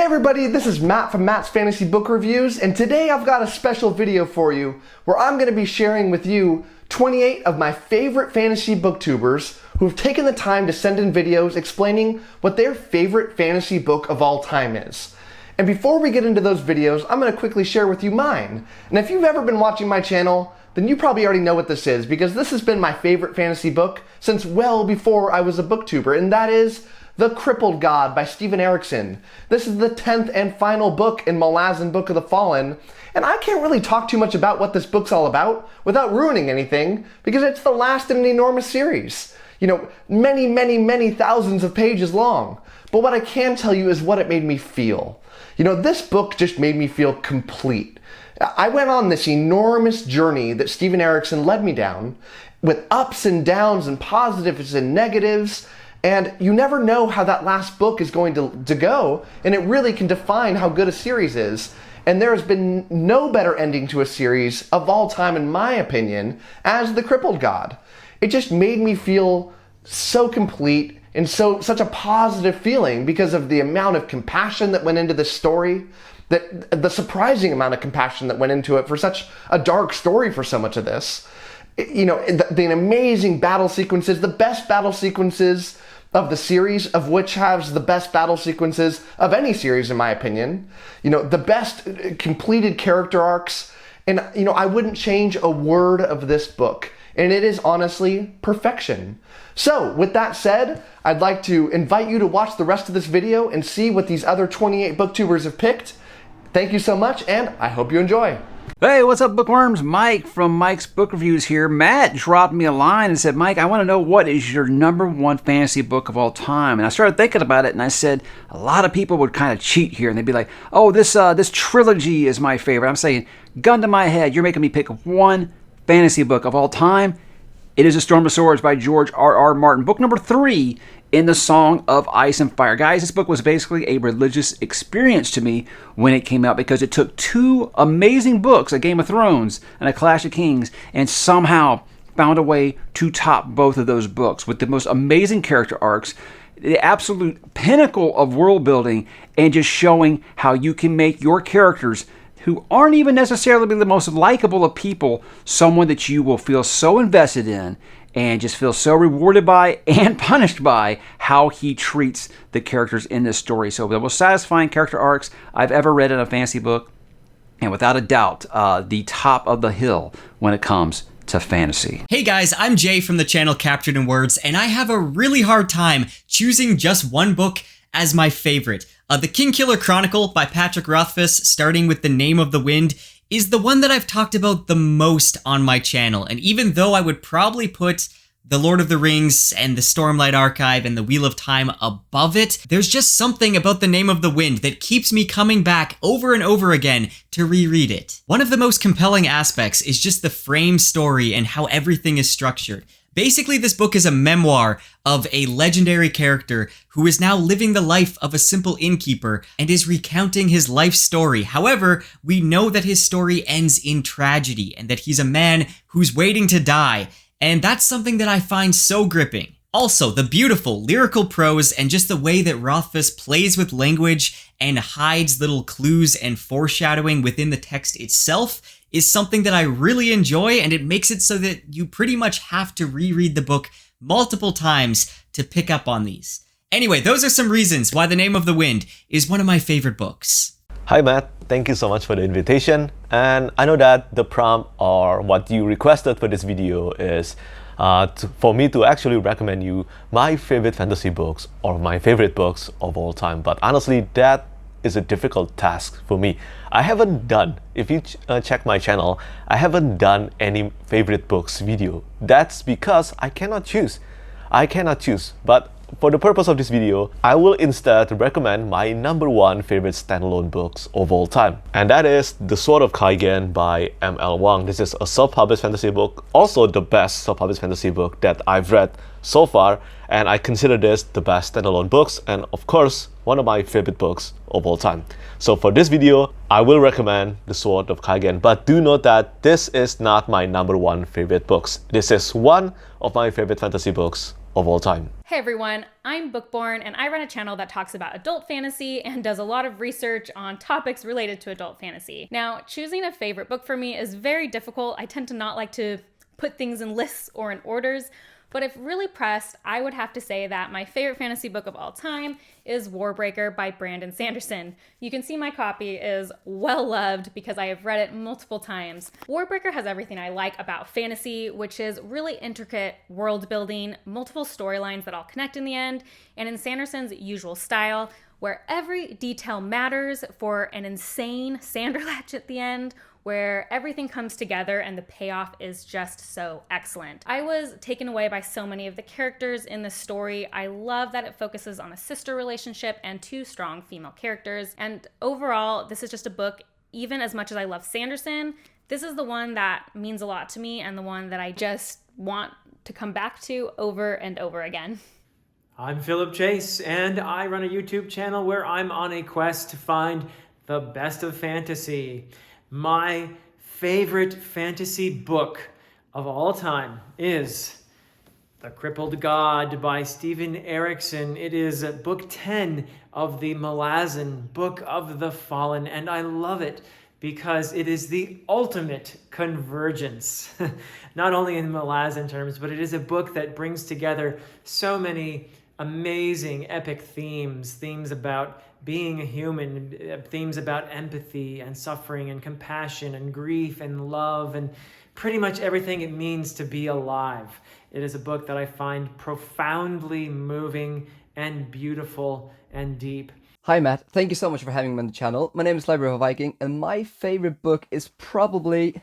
Hey everybody, this is Matt from Matt's Fantasy Book Reviews, and today I've got a special video for you where I'm going to be sharing with you 28 of my favorite fantasy booktubers who have taken the time to send in videos explaining what their favorite fantasy book of all time is. And before we get into those videos, I'm going to quickly share with you mine. And if you've ever been watching my channel, then you probably already know what this is, because this has been my favorite fantasy book since well before I was a booktuber, and that is The Crippled God by Steven Erikson. This is the 10th and final book in Malazan Book of the Fallen, and I can't really talk too much about what this book's all about without ruining anything, because it's the last in an enormous series. You know, many thousands of pages long. But what I can tell you is what it made me feel. You know, this book just made me feel complete. I went on this enormous journey that Steven Erikson led me down, with ups and downs and positives and negatives, and you never know how that last book is going to go, and it really can define how good a series is. And there has been no better ending to a series of all time, in my opinion, as The Crippled God. It just made me feel so complete and such a positive feeling because of the amount of compassion that went into this story, the surprising amount of compassion that went into it for such a dark story for so much of this. You know, the amazing battle sequences, the best battle sequences of the series, of which has the best battle sequences of any series in my opinion. You know, the best completed character arcs, and you know, I wouldn't change a word of this book, and it is honestly perfection. So with that said, I'd like to invite you to watch the rest of this video and see what these other 28 booktubers have picked. Thank you so much, and I hope you enjoy. Hey, what's up, bookworms? Mike from Mike's Book Reviews here. Matt dropped me a line and said, Mike, I want to know what is your #1 fantasy book of all time. And I started thinking about it, and I said, a lot of people would kind of cheat here, and they'd be like, oh, this trilogy is my favorite. I'm saying, gun to my head, you're making me pick one fantasy book of all time. It is A Storm of Swords by George R.R. Martin, book number 3 in the Song of Ice and Fire. Guys, this book was basically a religious experience to me when it came out, because it took two amazing books, A Game of Thrones and A Clash of Kings, and somehow found a way to top both of those books with the most amazing character arcs, the absolute pinnacle of world building, and just showing how you can make your characters, who aren't even necessarily the most likable of people, someone that you will feel so invested in and just feel so rewarded by and punished by how he treats the characters in this story. So the most satisfying character arcs I've ever read in a fantasy book, and without a doubt, the top of the hill when it comes to fantasy. Hey guys, I'm Jay from the channel CapturedInWords, and I have a really hard time choosing just one book as my favorite. The Kingkiller Chronicle by Patrick Rothfuss, starting with The Name of the Wind, is the one that I've talked about the most on my channel. And even though I would probably put The Lord of the Rings and the Stormlight Archive and the Wheel of Time above it, there's just something about The Name of the Wind that keeps me coming back over and over again to reread it. One of the most compelling aspects is just the frame story and how everything is structured. Basically, this book is a memoir of a legendary character who is now living the life of a simple innkeeper and is recounting his life story. However, we know that his story ends in tragedy and that he's a man who's waiting to die, and that's something that I find so gripping. Also, the beautiful lyrical prose and just the way that Rothfuss plays with language and hides little clues and foreshadowing within the text itself is something that I really enjoy, and it makes it so that you pretty much have to reread the book multiple times to pick up on these. Anyway, those are some reasons why The Name of the Wind is one of my favorite books. Hi Matt, thank you so much for the invitation. And I know that the prompt, or what you requested for this video, is for me to actually recommend you my favorite fantasy books or my favorite books of all time. But honestly, that is a difficult task for me. I haven't done, if you check my channel, I haven't done any favorite books video. That's because I cannot choose. But for the purpose of this video, I will instead recommend my #1 favorite standalone books of all time. And that is The Sword of 𝐂𝐻𝐭 by M.L. Wang. This is a self-published fantasy book, also the best self-published fantasy book that I've read so far, and I consider this the best standalone books, and of course, one of my favorite books of all time. So for this video, I will recommend The Sword of 𝐂𝐻𝐭, but do note that this is not my #1 favorite books. This is one of my favorite fantasy books of all time. Hey everyone, I'm Bookborn and I run a channel that talks about adult fantasy and does a lot of research on topics related to adult fantasy. Now, choosing a favorite book for me is very difficult. I tend to not like to put things in lists or in orders, but if really pressed, I would have to say that my favorite fantasy book of all time is Warbreaker by Brandon Sanderson. You can see my copy is well loved because I have read it multiple times. Warbreaker has everything I like about fantasy, which is really intricate world building, multiple storylines that all connect in the end, and in Sanderson's usual style, where every detail matters for an insane Sanderlatch at the end, where everything comes together and the payoff is just so excellent. I was taken away by so many of the characters in the story. I love that it focuses on a sister relationship and two strong female characters. And overall, this is just a book, even as much as I love Sanderson, this is the one that means a lot to me and the one that I just want to come back to over and over again. I'm Philip Chase, and I run a YouTube channel where I'm on a quest to find the best of fantasy. My favorite fantasy book of all time is The Crippled God by Steven Erikson. It is book 10 of the 𝐒𝐻𝐿azyn Book of the Fallen, and I love it because it is the ultimate convergence. Not only in 𝐒𝐿azyn terms, but it is a book that brings together so many amazing epic themes about being a human, themes about empathy and suffering and compassion and grief and love and pretty much everything it means to be alive. It is a book that I find profoundly moving and beautiful and deep. Hi Matt, thank you so much for having me on the channel. My name is libraryofaviking and my favorite book is probably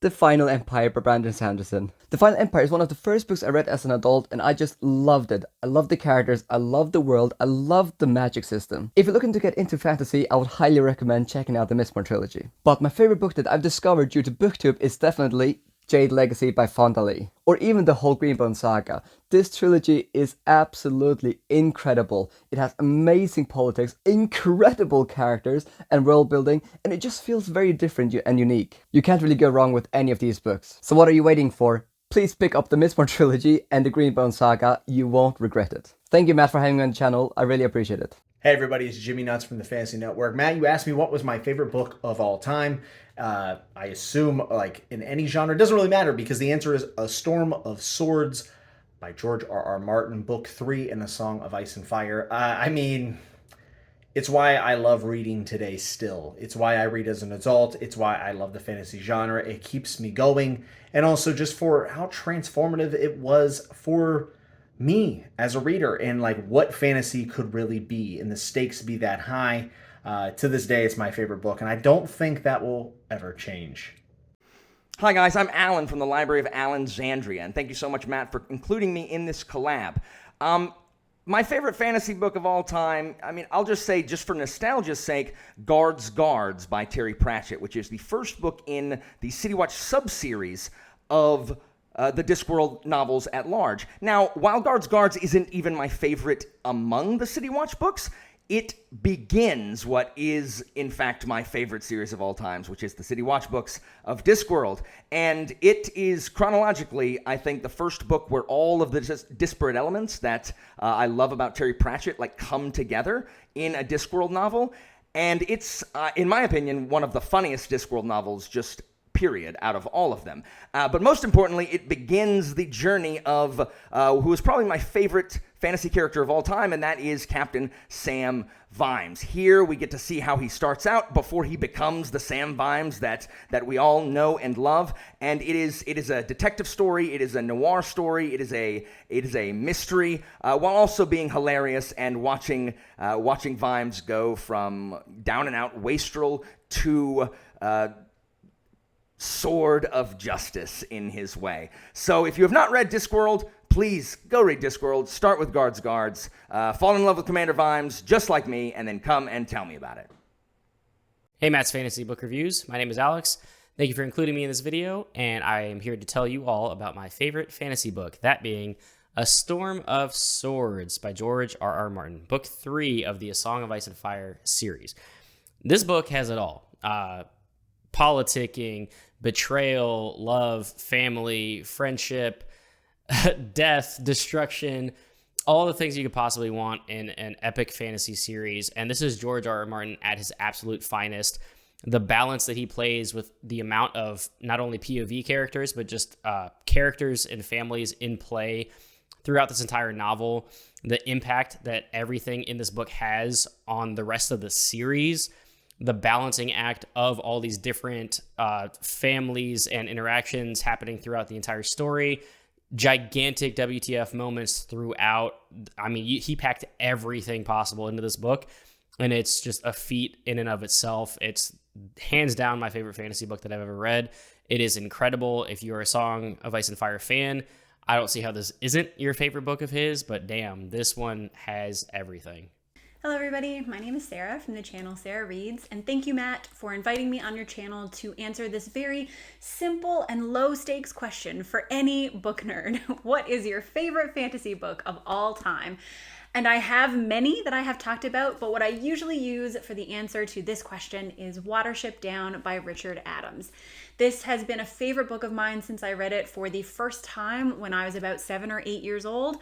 The Final Empire by Brandon Sanderson. The Final Empire is one of the first books I read as an adult and I just loved it. I loved the characters, I loved the world, I loved the magic system. If you're looking to get into fantasy, I would highly recommend checking out the Mistborn trilogy. But my favorite book that I've discovered due to BookTube is definitely Jade Legacy by Fonda Lee, or even the whole Greenbone saga. This trilogy is absolutely incredible. It has amazing politics, incredible characters and world building, and it just feels very different and unique. You can't really go wrong with any of these books. So what are you waiting for? Please pick up the Mistborn trilogy and the Greenbone saga. You won't regret it. Thank you, Matt, for having me on the channel. I really appreciate it. Hey everybody, it's Jimmy Nuts from the Fantasy Network. Matt, you asked me what was my favorite book of all time. I assume like in any genre, it doesn't really matter because the answer is A Storm of Swords by George R.R. Martin, book 3 in A Song of Ice and Fire. I mean, it's why I love reading today still. It's why I read as an adult. It's why I love the fantasy genre. It keeps me going. And also just for how transformative it was for me as a reader and like what fantasy could really be and the stakes be that high. To this day, it's my favorite book, and I don't think that will ever change. Hi guys, I'm Alan from the Library of Allenxandria, and thank you so much, Matt, for including me in this collab. My favorite fantasy book of all time, I mean, I'll just say, just for nostalgia's sake, Guards by Terry Pratchett, which is the first book in the City Watch sub-series of the Discworld novels at large. Now, while Guards isn't even my favorite among the City Watch books, it begins what is, in fact, my favorite series of all times, which is the City Watch books of Discworld. And it is, chronologically, I think, the first book where all of the disparate elements that I love about Terry Pratchett, like, come together in a Discworld novel. And it's, in my opinion, one of the funniest Discworld novels, just period, out of all of them. But most importantly, it begins the journey of who is probably my favorite fantasy character of all time, and that is Captain Sam Vimes. Here we get to see how he starts out before he becomes the Sam Vimes that we all know and love. And it is a detective story, it is a noir story, it is a mystery, while also being hilarious and watching Vimes go from down and out wastrel to sword of justice in his way. So if you have not read Discworld, please go read Discworld. Start with Guards, fall in love with Commander Vimes, just like me, and then come and tell me about it. Hey, Matt's Fantasy Book Reviews. My name is Alex. Thank you for including me in this video, and I am here to tell you all about my favorite fantasy book, that being A Storm of Swords by George R.R. Martin, book 3 of the A Song of Ice and Fire series. This book has it all. Politicking, betrayal, love, family, friendship, death, destruction, all the things you could possibly want in an epic fantasy series. And this is George R.R. Martin at his absolute finest. The balance that he plays with the amount of not only POV characters, but just characters and families in play throughout this entire novel, the impact that everything in this book has on the rest of the series, the balancing act of all these different families and interactions happening throughout the entire story, gigantic WTF moments throughout. I mean, he packed everything possible into this book, and it's just a feat in and of itself. It's hands down my favorite fantasy book that I've ever read. It is incredible. If you're a Song of Ice and Fire fan, I don't see how this isn't your favorite book of his, but damn, this one has everything. Hello everybody, my name is Sarah from the channel Sarah Reads, and thank you, Matt, for inviting me on your channel to answer this very simple and low stakes question for any book nerd. What is your favorite fantasy book of all time? And I have many that I have talked about, but what I usually use for the answer to this question is Watership Down by Richard Adams. This has been a favorite book of mine since I read it for the first time when I was about 7 or 8 years old.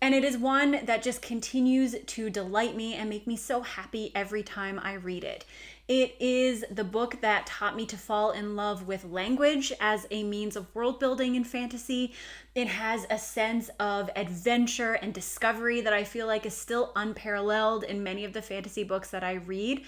And it is one that just continues to delight me and make me so happy every time I read it. It is the book that taught me to fall in love with language as a means of world building in fantasy. It has a sense of adventure and discovery that I feel like is still unparalleled in many of the fantasy books that I read.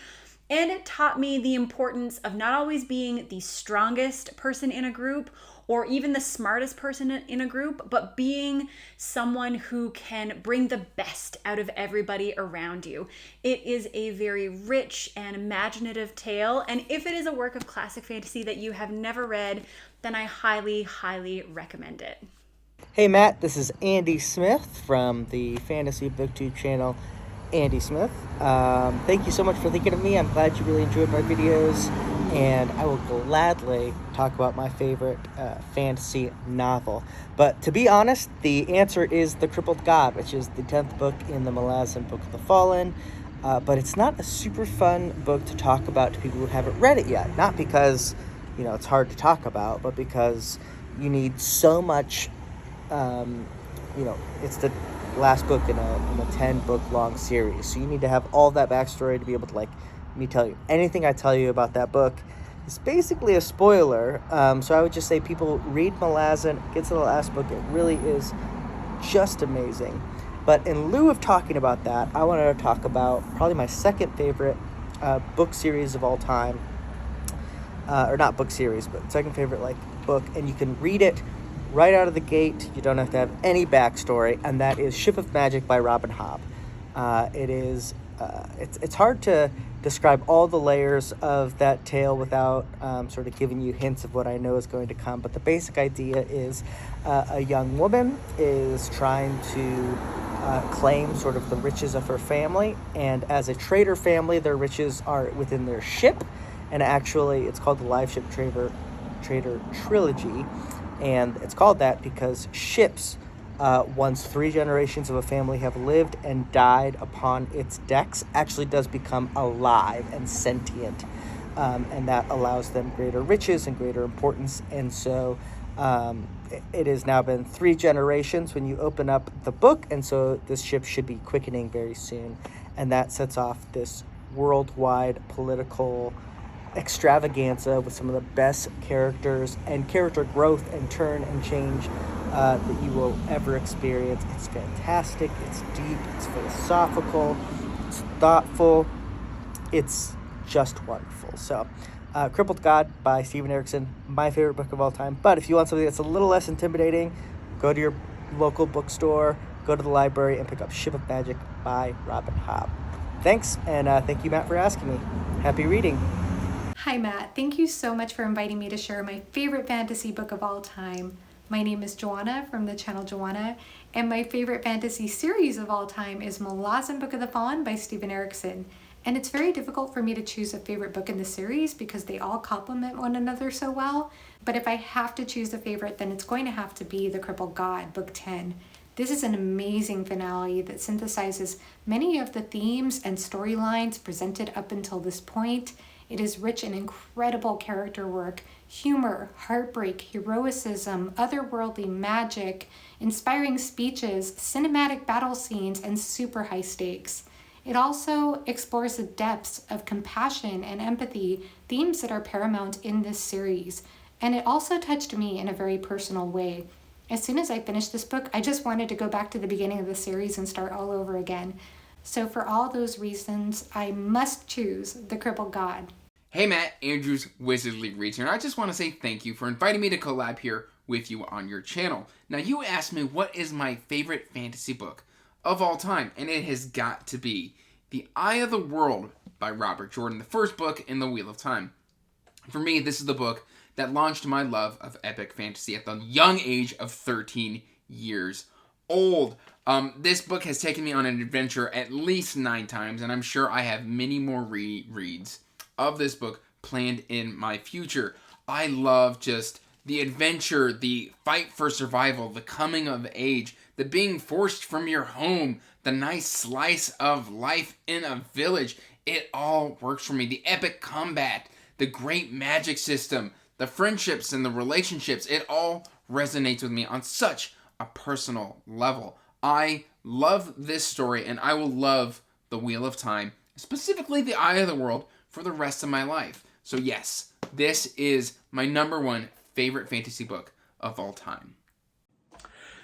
And it taught me the importance of not always being the strongest person in a group or even the smartest person in a group, but being someone who can bring the best out of everybody around you. It is a very rich and imaginative tale, and if it is a work of classic fantasy that you have never read, then I highly, highly recommend it. Hey Matt, this is Andy Smith from the Fantasy BookTube channel Andy Smith. Thank you so much for thinking of me. I'm glad you really enjoyed my videos, and I will gladly talk about my favorite fantasy novel. But to be honest, the answer is The Crippled God, which is the 10th book in the 𝐒𝐿𝐼𝐼 Book of the Fallen. But it's not a super fun book to talk about to people who haven't read it yet. Not because, you know, it's hard to talk about, but because you need so much, you know, it's the last book in a 10-book long series, so you need to have all that backstory to be able to, like, me tell you anything I tell you about that book is basically a spoiler. So I would just say people read 𝐒𝐿𝐼𝐼, get to the last book. It really is just amazing. But in lieu of talking about that, I wanted to talk about probably my second favorite book series of all time, or not book series, but second favorite book, and you can read it right out of the gate. You don't have to have any backstory, and that is Ship of Magic by Robin Hobb. It is it's hard to describe all the layers of that tale without sort of giving you hints of what I know is going to come, but the basic idea is a young woman is trying to claim sort of the riches of her family, and as a trader family, their riches are within their ship, and actually it's called the Live Ship Trader Trilogy. And it's called that because ships, once 3 generations of a family have lived and died upon its decks, actually does become alive and sentient. And that allows them greater riches and greater importance. And so it has now been 3 generations when you open up the book. And so this ship should be quickening very soon. And that sets off this worldwide political extravaganza with some of the best characters and character growth and turn and change that you will ever experience. It's fantastic, it's deep, it's philosophical, it's thoughtful, it's just wonderful. So Crippled God by Steven Erikson, my favorite book of all time. But if you want something that's a little less intimidating, go to your local bookstore, go to the library, and pick up Ship of Magic by Robin Hobb. Thanks, and thank you, Matt, for asking me. Happy reading. Hi Matt, thank you so much for inviting me to share my favorite fantasy book of all time. My name is Joanna from the channel Joanna, and my favorite fantasy series of all time is 𝐒𝐿𝐼𝐼 Book of the Fallen by Steven Erikson. And it's very difficult for me to choose a favorite book in the series because they all complement one another so well. But if I have to choose a favorite, then it's going to have to be The Crippled God, Book 10. This is an amazing finale that synthesizes many of the themes and storylines presented up until this point. It is rich in incredible character work, humor, heartbreak, heroicism, otherworldly magic, inspiring speeches, cinematic battle scenes, and super high stakes. It also explores the depths of compassion and empathy, themes that are paramount in this series. And it also touched me in a very personal way. As soon as I finished this book, I just wanted to go back to the beginning of the series and start all over again. So for all those reasons, I must choose The Crippled God. Hey Matt, AndrewsWizardlyReads here, and I just want to say thank you for inviting me to collab here with you on your channel. Now, you asked me what is my favorite fantasy book of all time, and it has got to be The Eye of the World by Robert Jordan, the first book in the Wheel of Time. For me, this is the book that launched my love of epic fantasy at the young age of 13 years old. This book has taken me on an adventure at least 9 times, and I'm sure I have many more rereads of this book planned in my future. I love just the adventure, the fight for survival, the coming of age, the being forced from your home, the nice slice of life in a village. It all works for me. The epic combat, the great magic system, the friendships and the relationships, it all resonates with me on such a personal level. I love this story, and I will love The Wheel of Time, specifically The Eye of the World, for the rest of my life. So yes, this is my #1 favorite fantasy book of all time.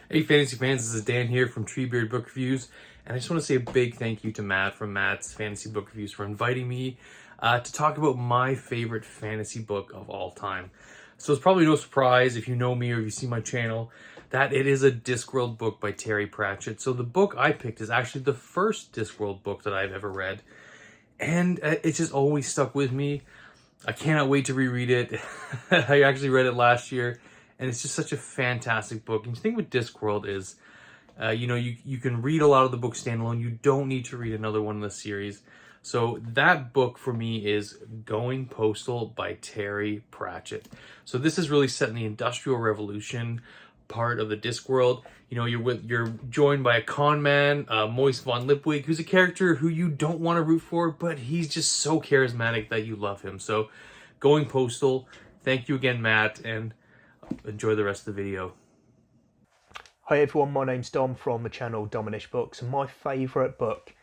Hey fantasy fans, this is Dan here from TreeBeardBookReviews, and I just want to say a big thank you to Matt from Matt's Fantasy Book Reviews for inviting me to talk about my favorite fantasy book of all time. So it's probably no surprise if you know me or if you see my channel that it is a Discworld book by Terry Pratchett. So the book I picked is actually the first Discworld book that I've ever read, and it's just always stuck with me. I cannot wait to reread it. I actually read it last year, and it's just such a fantastic book. And the thing with Discworld is, you can read a lot of the books standalone. You don't need to read another one in the series. So that book for me is Going Postal by Terry Pratchett. So this is really set in the Industrial Revolution part of the Discworld. You're joined by a con man, Moist von Lipwig, who's a character who you don't want to root for, but he's just so charismatic that you love him. So Going Postal, thank you again, Matt, and enjoy the rest of the video. Hi everyone, my name's Dom from the channel dominishbooks, and my favourite book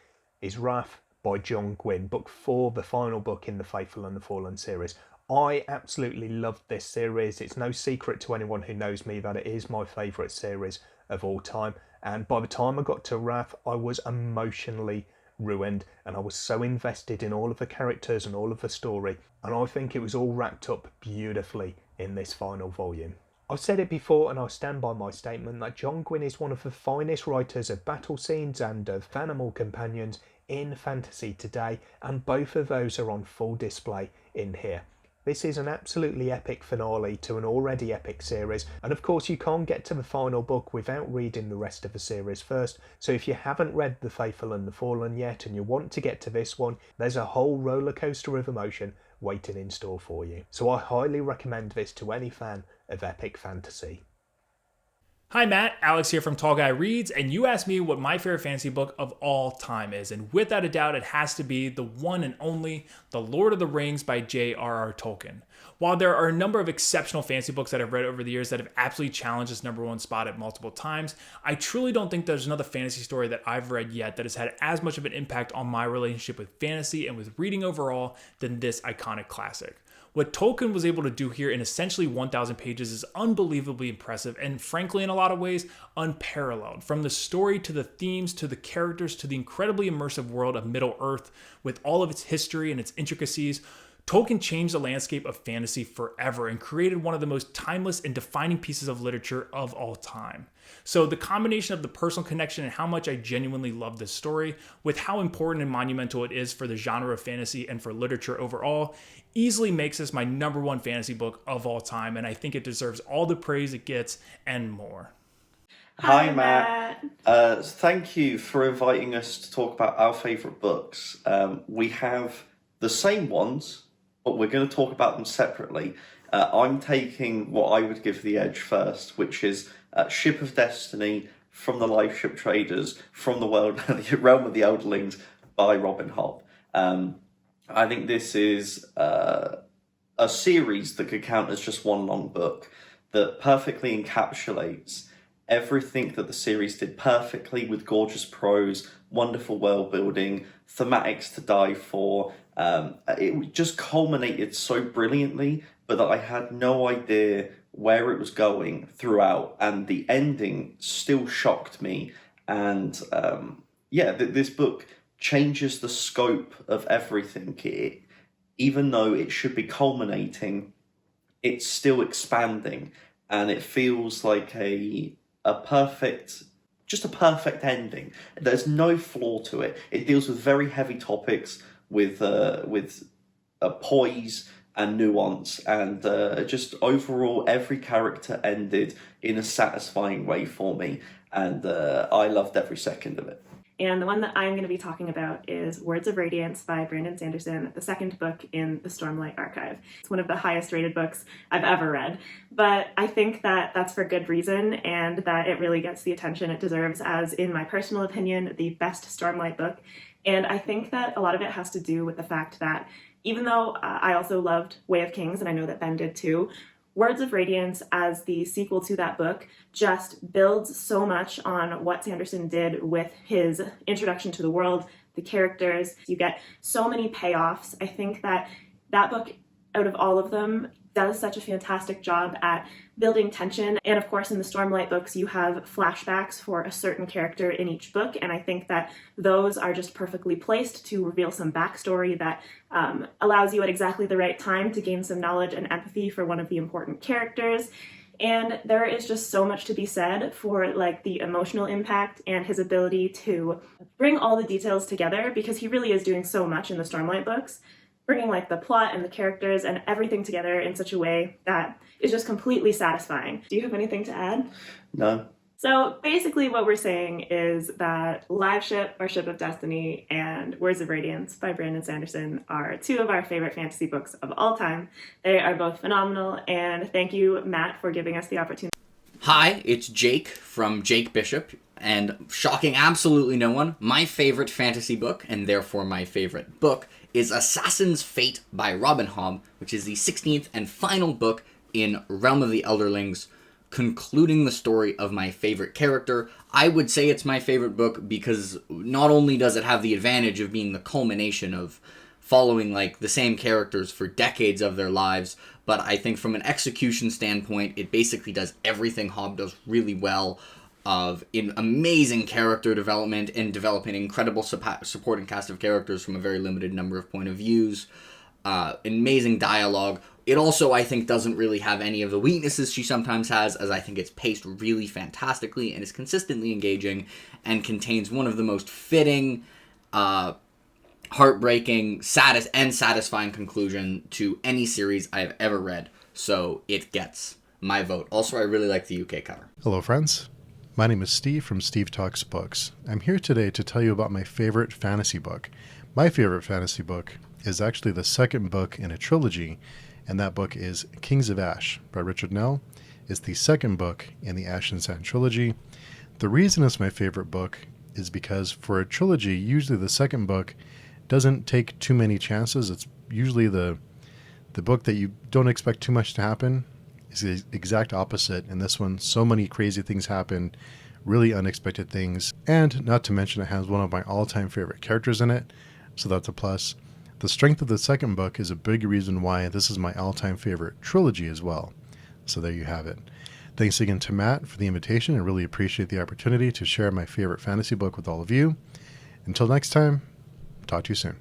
is Wrath by John Gwynne, book 4, the final book in the Faithful and the Fallen series. I absolutely loved this series. It's no secret to anyone who knows me that it is my favourite series of all time, and by the time I got to Wrath, I was emotionally ruined, and I was so invested in all of the characters and all of the story, and I think it was all wrapped up beautifully in this final volume. I've said it before, and I stand by my statement that John Gwynne is one of the finest writers of battle scenes and of animal companions in fantasy today, and both of those are on full display in here. This is an absolutely epic finale to an already epic series, and of course you can't get to the final book without reading the rest of the series first, so if you haven't read The Faithful and the Fallen yet and you want to get to this one, there's a whole roller coaster of emotion waiting in store for you. So I highly recommend this to any fan of epic fantasy. Hi Matt, Alex here from TallGuyReads, and you asked me what my favorite fantasy book of all time is, and without a doubt it has to be the one and only The Lord of the Rings by J.R.R. Tolkien. While there are a number of exceptional fantasy books that I've read over the years that have absolutely challenged this #1 spot at multiple times, I truly don't think there's another fantasy story that I've read yet that has had as much of an impact on my relationship with fantasy and with reading overall than this iconic classic. What Tolkien was able to do here in essentially 1,000 pages is unbelievably impressive and frankly in a lot of ways unparalleled. From the story to the themes to the characters to the incredibly immersive world of Middle-earth with all of its history and its intricacies, Tolkien changed the landscape of fantasy forever and created one of the most timeless and defining pieces of literature of all time. So the combination of the personal connection and how much I genuinely love this story, with how important and monumental it is for the genre of fantasy and for literature overall, easily makes this my #1 fantasy book of all time, and I think it deserves all the praise it gets and more. Hi Matt. Thank you for inviting us to talk about our favourite books. We have the same ones, but we're going to talk about them separately. I'm taking what I would give the edge first, which is Ship of Destiny from the Life Ship Traders from the realm of the Elderlings by Robin Hobb. I think this is a series that could count as just one long book that perfectly encapsulates everything that the series did perfectly, with gorgeous prose, wonderful world building, thematics to die for. It just culminated so brilliantly, but that I had no idea where it was going throughout, and the ending still shocked me. And this book changes the scope of everything. Even though it should be culminating, it's still expanding, and it feels like a perfect ending. There's no flaw to it. It deals with very heavy topics with poise and nuance, and just overall every character ended in a satisfying way for me, and I loved every second of it. And the one that I'm going to be talking about is Words of Radiance by Brandon Sanderson, the second book in the Stormlight Archive. It's one of the highest rated books I've ever read, but I think that that's for good reason, and that it really gets the attention it deserves as, in my personal opinion, the best Stormlight book. And I think that a lot of it has to do with the fact that even though I also loved Way of Kings, and I know that Ben did too, Words of Radiance, as the sequel to that book, just builds so much on what Sanderson did with his introduction to the world, the characters. You get so many payoffs. I think that that book, out of all of them, does such a fantastic job at building tension. And of course, in the Stormlight books, you have flashbacks for a certain character in each book, and I think that those are just perfectly placed to reveal some backstory that allows you at exactly the right time to gain some knowledge and empathy for one of the important characters. And there is just so much to be said for like the emotional impact and his ability to bring all the details together, because he really is doing so much in the Stormlight books, bringing like the plot and the characters and everything together in such a way that is just completely satisfying. Do you have anything to add? No. So basically what we're saying is that Live Ship, or Ship of Destiny, and Words of Radiance by Brandon Sanderson are two of our favorite fantasy books of all time. They are both phenomenal, and thank you, Matt, for giving us the opportunity. Hi, it's Jake from Jake Bishop, and shocking absolutely no one, my favorite fantasy book, and therefore my favorite book, is Assassin's Fate by Robin Hobb, which is the 16th and final book in Realm of the Elderlings, concluding the story of my favorite character. I would say it's my favorite book because not only does it have the advantage of being the culmination of following like the same characters for decades of their lives, but I think from an execution standpoint, it basically does everything Hobb does really well, in amazing character development and developing incredible supporting cast of characters from a very limited number of point of views, amazing dialogue. It also, I think, doesn't really have any of the weaknesses she sometimes has, as I think it's paced really fantastically and is consistently engaging and contains one of the most fitting, heartbreaking, satisfying conclusion to any series I have ever read. So it gets my vote. Also, I really like the UK cover. Hello, friends. My name is Steve from Steve Talks Books. I'm here today to tell you about my favorite fantasy book. My favorite fantasy book is actually the second book in a trilogy, and that book is Kings of Ash by Richard Nell. It's the second book in the Ash and Sand trilogy. The reason it's my favorite book is because for a trilogy, usually the second book doesn't take too many chances. It's usually the book that you don't expect too much to happen. It's the exact opposite. In this one, so many crazy things happen, really unexpected things, and not to mention it has one of my all-time favorite characters in it, so that's a plus. The strength of the second book is a big reason why this is my all-time favorite trilogy as well. So there you have it. Thanks again to Matt for the invitation. I really appreciate the opportunity to share my favorite fantasy book with all of you. Until next time, talk to you soon.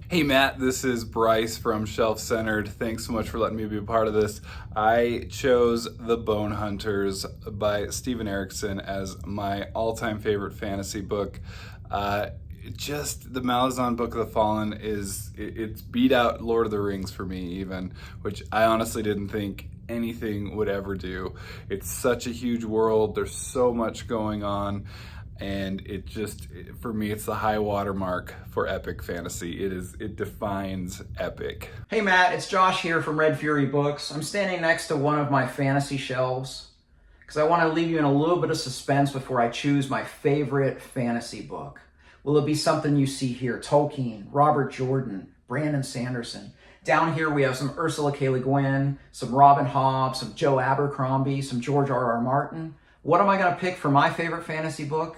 Hey Matt, this is Bryce from ShelfCentered. Thanks so much for letting me be a part of this. I chose The Bone Hunters by Steven Erikson as my all-time favorite fantasy book. Just the Malazan Book of the Fallen it's beat out Lord of the Rings for me even, which I honestly didn't think anything would ever do. It's such a huge world, there's so much going on, and it just, for me, it's the high watermark for epic fantasy. It defines epic. Hey Matt, it's Josh here from RedFuryBooks. I'm standing next to one of my fantasy shelves because I want to leave you in a little bit of suspense before I choose my favorite fantasy book. Will it be something you see here? Tolkien, Robert Jordan, Brandon Sanderson. Down here we have some Ursula K. Le Guin, some Robin Hobb, some Joe Abercrombie, some George R.R. Martin. What am I going to pick for my favorite fantasy book?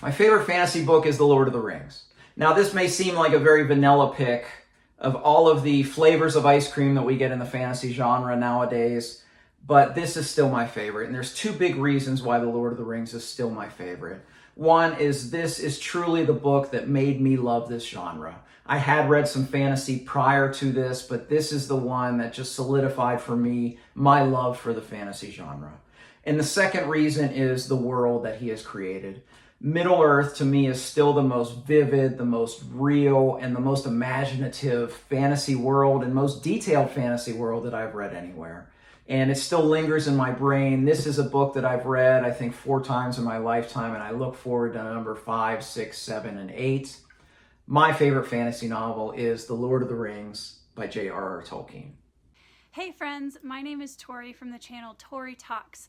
My favorite fantasy book is The Lord of the Rings. Now this may seem like a very vanilla pick of all of the flavors of ice cream that we get in the fantasy genre nowadays, but this is still my favorite. And there's two big reasons why The Lord of the Rings is still my favorite. One is this is truly the book that made me love this genre. I had read some fantasy prior to this, but this is the one that just solidified for me my love for the fantasy genre. And the second reason is the world that he has created. Middle-earth to me is still the most vivid, the most real, and the most imaginative fantasy world and most detailed fantasy world that I've read anywhere. And it still lingers in my brain. This is a book that I've read, I think, 4 times in my lifetime, and I look forward to number 5, 6, 7, and 8. My favorite fantasy novel is The Lord of the Rings by J.R.R. Tolkien. Hey friends, my name is Tori from the channel Tori Talks.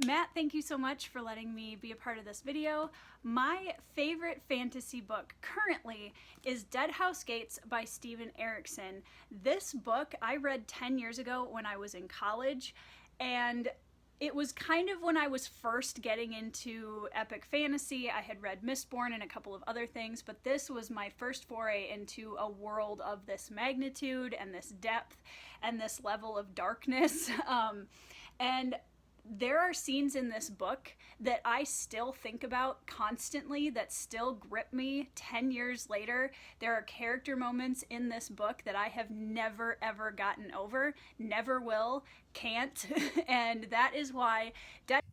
Matt, thank you so much for letting me be a part of this video. My favorite fantasy book currently is Dead House Gates by Steven Erikson. This book I read 10 years ago when I was in college, and it was kind of when I was first getting into epic fantasy. I had read Mistborn and a couple of other things, but this was my first foray into a world of this magnitude and this depth and this level of darkness. And there are scenes in this book that I still think about constantly, that still grip me 10 years later. There are character moments in this book that I have never ever gotten over, never will, can't, and that is why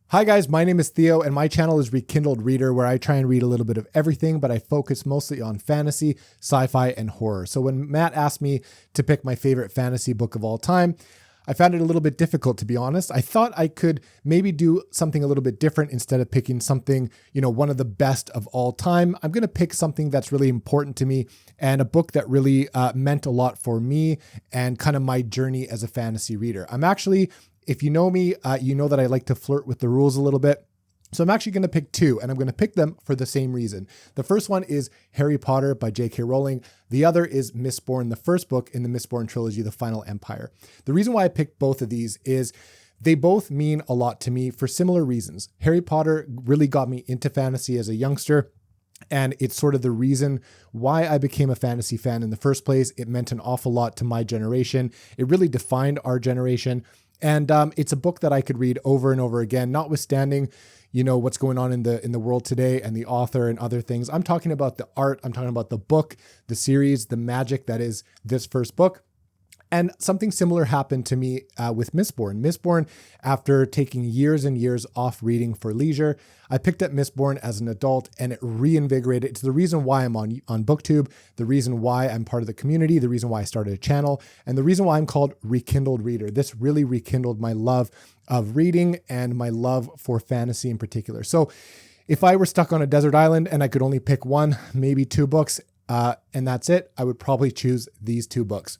Hi guys, my name is Theo and my channel is RekindledReader, where I try and read a little bit of everything, but I focus mostly on fantasy, sci-fi, and horror. So when Matt asked me to pick my favorite fantasy book of all time, I found it a little bit difficult, to be honest. I thought I could maybe do something a little bit different instead of picking something, one of the best of all time. I'm going to pick something that's really important to me and a book that really meant a lot for me and kind of my journey as a fantasy reader. I'm actually, if you know me, you know that I like to flirt with the rules a little bit. So I'm actually going to pick 2, and I'm going to pick them for the same reason. The first one is Harry Potter by J.K. Rowling. The other is Mistborn, the first book in the Mistborn trilogy, The Final Empire. The reason why I picked both of these is they both mean a lot to me for similar reasons. Harry Potter really got me into fantasy as a youngster, and it's sort of the reason why I became a fantasy fan in the first place. It meant an awful lot to my generation. It really defined our generation. And it's a book that I could read over and over again, notwithstanding what's going on in the world today and the author and other things. I'm talking about the art. I'm talking about the book, the series, the magic that is this first book. And something similar happened to me with Mistborn. Mistborn, after taking years and years off reading for leisure, I picked up Mistborn as an adult and it reinvigorated. It's the reason why I'm on BookTube, the reason why I'm part of the community, the reason why I started a channel, and the reason why I'm called Rekindled Reader. This really rekindled my love of reading and my love for fantasy in particular. So if I were stuck on a desert island and I could only pick 1, maybe 2 books, and that's it, I would probably choose these 2 books.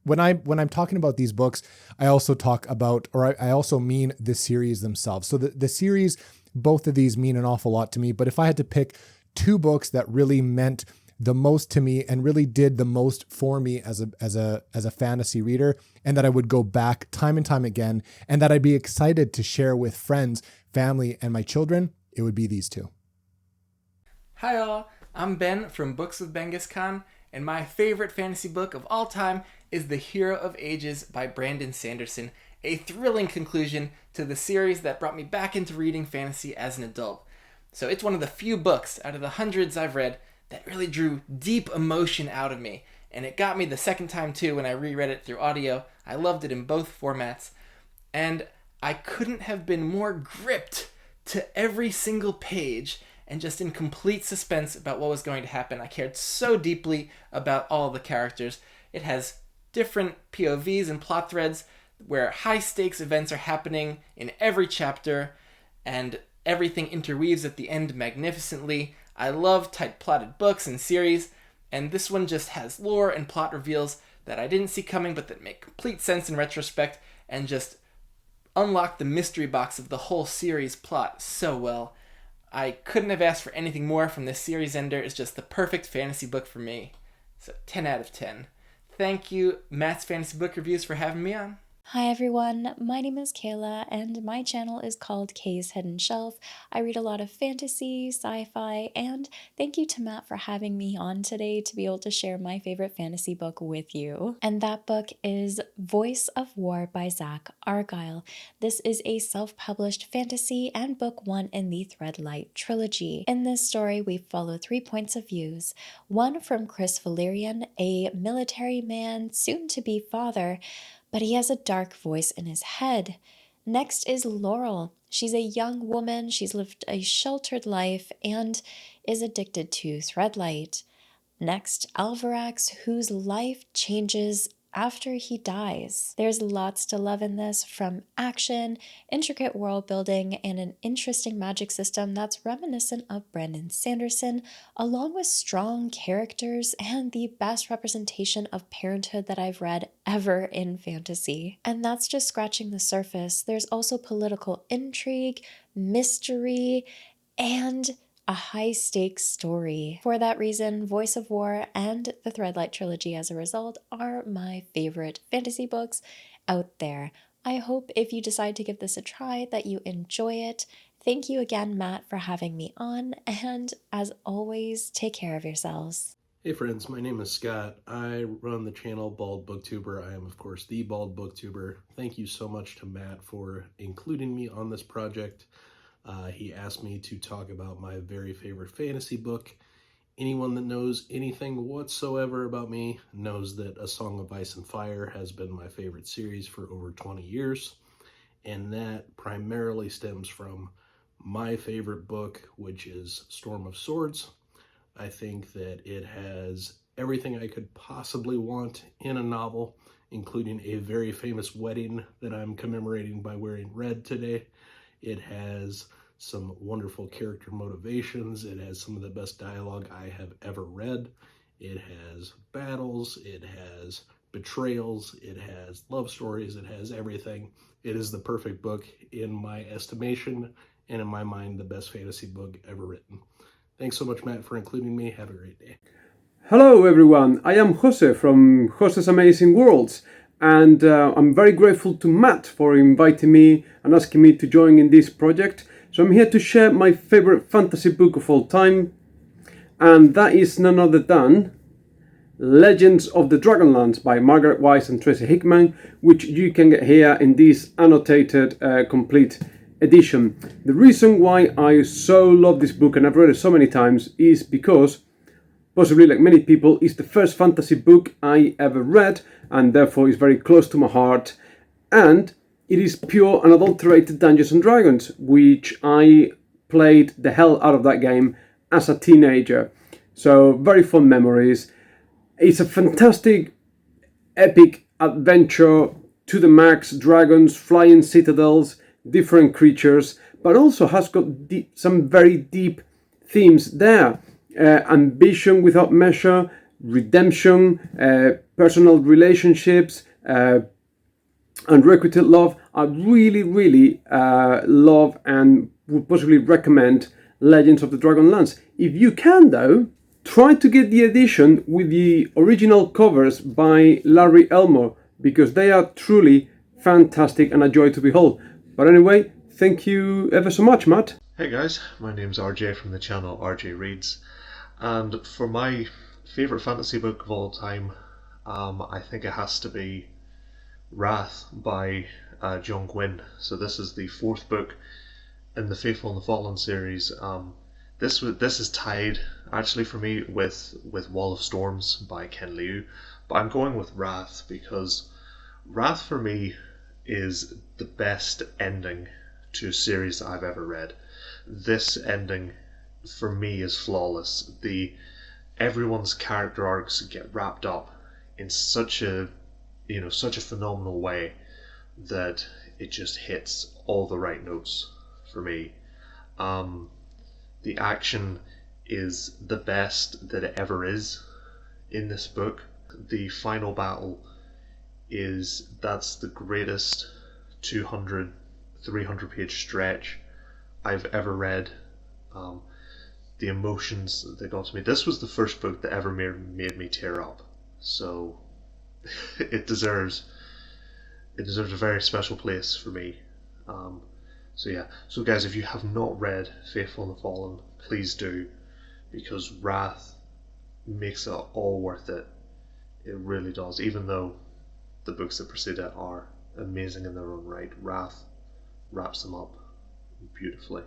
When I'm talking about these books, I also talk about, or I also mean the series themselves. So the series, both of these mean an awful lot to me. But if I had to pick 2 books that really meant the most to me and really did the most for me as a fantasy reader, and that I would go back time and time again, and that I'd be excited to share with friends, family, and my children, it would be these 2. Hi all, I'm Ben from BooksWithBenghisKahn, and my favorite fantasy book of all time is The Hero of Ages by Brandon Sanderson, a thrilling conclusion to the series that brought me back into reading fantasy as an adult. So it's one of the few books out of the hundreds I've read that really drew deep emotion out of me, and it got me the second time too when I reread it through audio. I loved it in both formats, and I couldn't have been more gripped to every single page and just in complete suspense about what was going to happen. I cared so deeply about all the characters. It has different POVs and plot threads where high stakes events are happening in every chapter, and everything interweaves at the end magnificently. I love tight plotted books and series, and this one just has lore and plot reveals that I didn't see coming but that make complete sense in retrospect and just unlock the mystery box of the whole series plot so well. I couldn't have asked for anything more from this series ender. It's just the perfect fantasy book for me. So 10 out of 10. Thank you, Matt's Fantasy Book Reviews, for having me on. Hi everyone, my name is Kayla and my channel is called 𝐂𝐻IDDENShelf. I read a lot of fantasy, sci-fi, and thank you to Matt for having me on today to be able to share my favorite fantasy book with you. And that book is Voice of War by Zach Argyle. This is a self-published fantasy and book 1 in the Threadlight trilogy. In this story, we follow 3 points of views. One from Chris Valerian, a military man, soon to be father, but he has a dark voice in his head. Next is Laurel. She's a young woman, she's lived a sheltered life, and is addicted to Threadlight. Next, Alvarax, whose life changes after he dies. There's lots to love in this, from action, intricate world building, and an interesting magic system that's reminiscent of Brandon Sanderson, along with strong characters and the best representation of parenthood that I've read ever in fantasy. And that's just scratching the surface. There's also political intrigue, mystery, and a high-stakes story. For that reason, Voice of War and the Threadlight trilogy as a result are my favorite fantasy books out there. I hope if you decide to give this a try that you enjoy it. Thank you again, Matt, for having me on, and as always, take care of yourselves. Hey friends, my name is Scott. I run the channel BaldBookTuber. I am, of course, the BaldBookTuber. Thank you so much to Matt for including me on this project. He asked me to talk about my very favorite fantasy book. Anyone that knows anything whatsoever about me knows that A Song of Ice and Fire has been my favorite series for over 20 years. And that primarily stems from my favorite book, which is Storm of Swords. I think that it has everything I could possibly want in a novel, including a very famous wedding that I'm commemorating by wearing red today. It has some wonderful character motivations. It has some of the best dialogue I have ever read. It has battles. It has betrayals. It has love stories. It has everything. It is the perfect book in my estimation, and in my mind, the best fantasy book ever written. Thanks so much, Matt, for including me. Have a great day. Hello, everyone. I am Jose from Jose's Amazing Worlds. And I'm very grateful to Matt for inviting me and asking me to join in this project. So I'm here to share my favorite fantasy book of all time, and that is none other than Legends of the Dragonlance by Margaret Weis and Tracy Hickman, which you can get here in this annotated complete edition. The reason why I so love this book, and I've read it so many times, is because, possibly like many people, it's the first fantasy book I ever read, and therefore is very close to my heart. And it is pure unadulterated Dungeons and Dragons, which I played the hell out of that game as a teenager. So very fond memories. It's a fantastic, epic adventure to the max, dragons, flying citadels, different creatures, but also has got some very deep themes there. Ambition without measure, redemption, personal relationships, unrequited love. I really love and would possibly recommend Legends of the Dragonlance. If you can though, try to get the edition with the original covers by Larry Elmore, because they are truly fantastic and a joy to behold. But anyway, thank you ever so much, Matt. Hey guys, my name's RJ from the channel RJ Reads, and for my favourite fantasy book of all time, I think it has to be Wrath by 𝐿 So this is the 4th book in the Faithful and the Fallen series. This is tied actually for me with Wall of Storms by Ken Liu, but I'm going with Wrath because Wrath for me is the best ending to a series that I've ever read. This ending for me is flawless. Everyone's character arcs get wrapped up in such a phenomenal way that it just hits all the right notes for me. The action is the best that it ever is in this book. The final battle that's the greatest 200-300 page stretch I've ever read The emotions that got to me. This was the first book that ever made me tear up. So it deserves a very special place for me. So yeah. So guys, if you have not read Faithful and the Fallen, please do, because Wrath makes it all worth it. It really does. Even though the books that precede it are amazing in their own right, Wrath wraps them up beautifully.